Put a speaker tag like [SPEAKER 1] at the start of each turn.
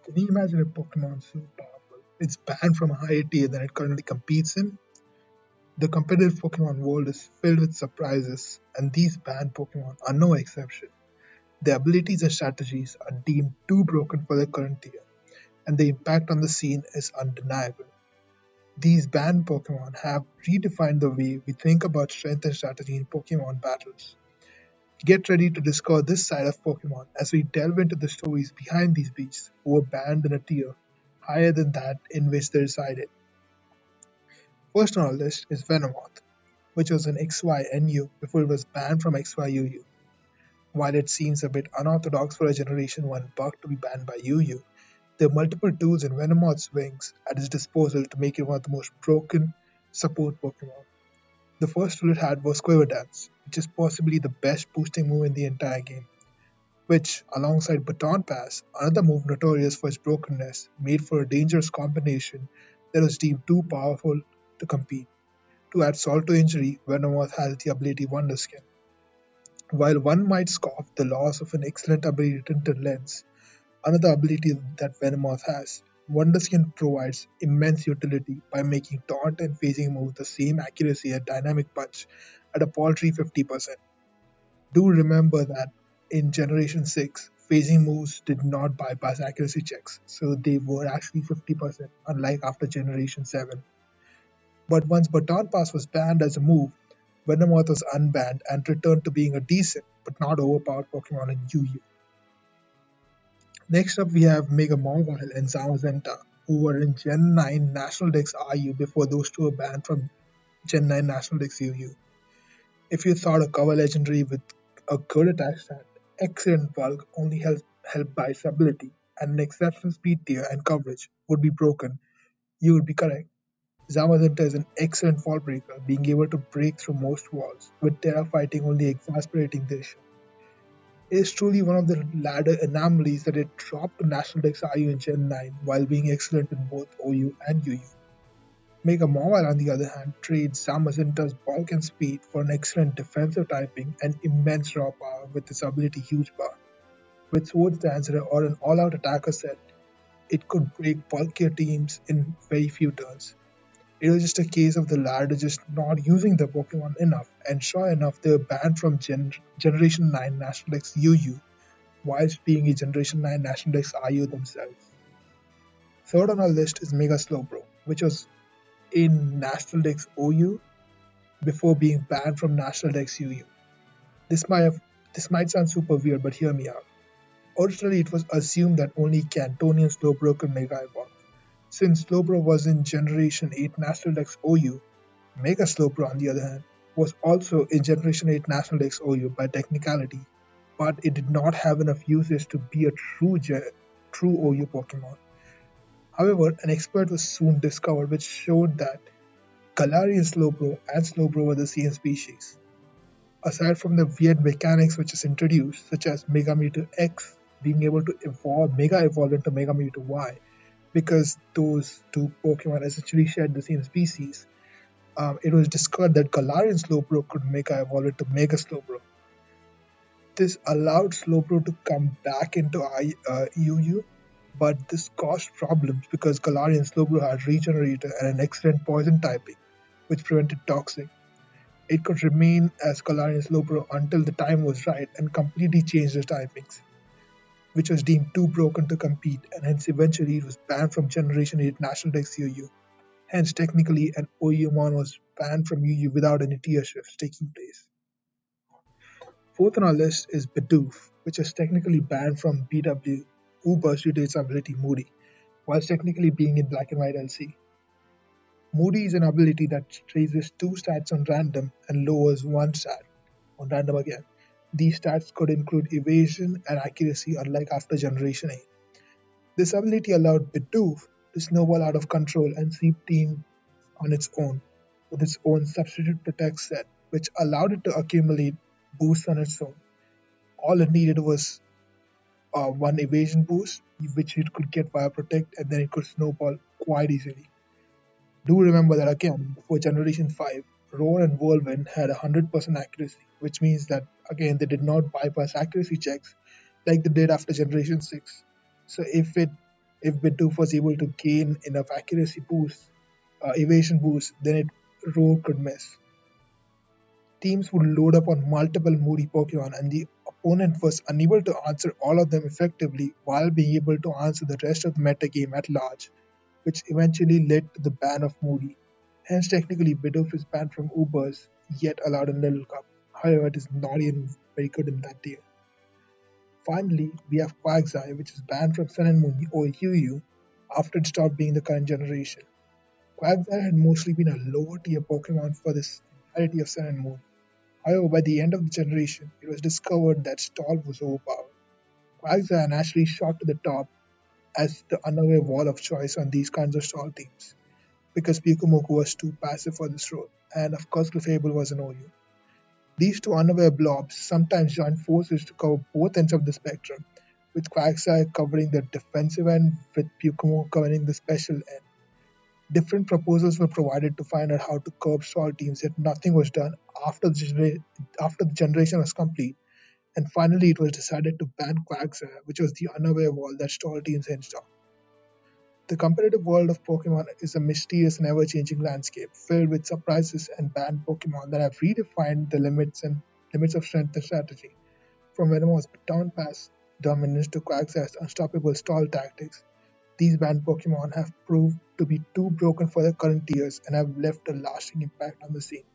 [SPEAKER 1] Can you imagine a Pokemon so powerful? It's banned from a higher tier than it currently competes in. The competitive Pokemon world is filled with surprises, and these banned Pokemon are no exception. Their abilities and strategies are deemed too broken for their current tier, and the impact on the scene is undeniable. These banned Pokemon have redefined the way we think about strength and strategy in Pokemon battles. Get ready to discover this side of Pokemon as we delve into the stories behind these beasts who were banned in a tier higher than that in which they resided. First on our list is Venomoth, which was an XYNU before it was banned from XYUU. While it seems a bit unorthodox for a Generation 1 bug to be banned by UU, there are multiple tools in Venomoth's wings at its disposal to make it one of the most broken support Pokemon. The first tool it had was Quiver Dance, which is possibly the best boosting move in the entire game, which, alongside Baton Pass, another move notorious for its brokenness, made for a dangerous combination that was deemed too powerful to compete. To add salt to injury, Venomoth has the ability Wonder Skin. While one might scoff the loss of an excellent ability Tinted Lens, another ability that Venomoth has, Wonder Skin provides immense utility by making taunt and phasing moves the same accuracy as Dynamic Punch at a paltry 50%. Do remember that in Generation 6, phasing moves did not bypass accuracy checks, so they were actually 50%, unlike after Generation 7. But once Baton Pass was banned as a move, Venomoth was unbanned and returned to being a decent but not overpowered Pokemon in UU. Next up, we have Mega Mawile and Zamazenta, who were in Gen 9 National Dex RU before those two were banned from Gen 9 National Dex UU. If you thought a cover legendary with a good attack stat, excellent bulk, only helped by its ability, and an exceptional speed tier and coverage would be broken, you would be correct. Zamazenta is an excellent wall breaker, being able to break through most walls, with Terra fighting only exasperating the issue. It is truly one of the ladder anomalies that it dropped to National Dex RU in Gen 9 while being excellent in both OU and UU. Mega Mobile, on the other hand, trades Zamazenta's bulk and speed for an excellent defensive typing and immense raw power with its ability Huge Bar. With Swords Dancer or an all-out attacker set, it could break bulkier teams in very few turns. It was just a case of the ladder just not using the Pokemon enough, and sure enough, they were banned from Generation 9 National Dex UU, whilst being a Generation 9 National Dex RU themselves. Third on our list is Mega Slowbro, which was in National Dex OU before being banned from National Dex UU. This might have this might sound super weird, but hear me out. Originally, it was assumed that only Cantonian Slowbro could Mega Evolve. Since Slowbro was in Generation 8 National Dex OU, Mega Slowbro, on the other hand, was also in Generation 8 National Dex OU by technicality, but it did not have enough uses to be a true OU Pokemon. However, an exploit was soon discovered which showed that Galarian Slowbro and Slowbro were the same species. Aside from the weird mechanics which is introduced, such as Mega Mewtwo X being able to Mega Evolve into Mega Mewtwo Y, because those two Pokemon essentially shared the same species, it was discovered that Galarian Slowbro could Mega Evolve into Mega Slowbro. This allowed Slowbro to come back into UU, but this caused problems because Galarian Slowbro had Regenerator and an excellent poison typing, which prevented Toxic. It could remain as Galarian Slowbro until the time was right and completely change the typings, which was deemed too broken to compete, and hence eventually it was banned from Generation 8 National Dex UU. Hence, technically, an OUmon was banned from UU without any tier shifts taking place. Fourth on our list is Bidoof, which is technically banned from BW, who pursued its ability Moody, whilst technically being in Black and White LC. Moody is an ability that raises two stats on random and lowers one stat on random again. These stats could include evasion and accuracy, unlike after Generation 8. This ability allowed Bidoof to snowball out of control and sweep teams on its own, with its own substitute protect set, which allowed it to accumulate boosts on its own. All it needed was one evasion boost, which it could get via protect, and then it could snowball quite easily. Do remember that again, before Generation 5, Roar and Whirlwind had 100% accuracy, which means that again they did not bypass accuracy checks like they did after Generation 6. So if it If Bidoof was able to gain enough accuracy boost, evasion boost, then it road could miss. Teams would load up on multiple moody Pokemon, and the opponent was unable to answer all of them effectively while being able to answer the rest of the metagame at large, which eventually led to the ban of Moody. Hence, technically, Bidoof is banned from Ubers, yet allowed in Little Cup. However, it is not even very good in that tier. Finally, we have Quagsire, which is banned from Sun and Moon or UU after it stopped being the current generation. Quagsire had mostly been a lower tier Pokemon for this entirety of Sun and Moon. However, by the end of the generation, it was discovered that Stall was overpowered. Quagsire naturally shot to the top as the unaware wall of choice on these kinds of Stall teams, because Pyukumoku was too passive for this role, and of course Clefable was an OU. These two unaware blobs sometimes joined forces to cover both ends of the spectrum, with Quagsire covering the defensive end with Pyukumoku covering the special end. Different proposals were provided to find out how to curb Stall teams, yet nothing was done after the generation was complete, and finally it was decided to ban Quagsire, which was the unaware wall that Stall teams hinged on. The competitive world of Pokemon is a mysterious and ever changing landscape filled with surprises and banned Pokemon that have redefined the limits of strength and strategy. From Venomoth's baton pass dominance to Quagsire's unstoppable stall tactics, these banned Pokemon have proved to be too broken for their current tiers and have left a lasting impact on the scene.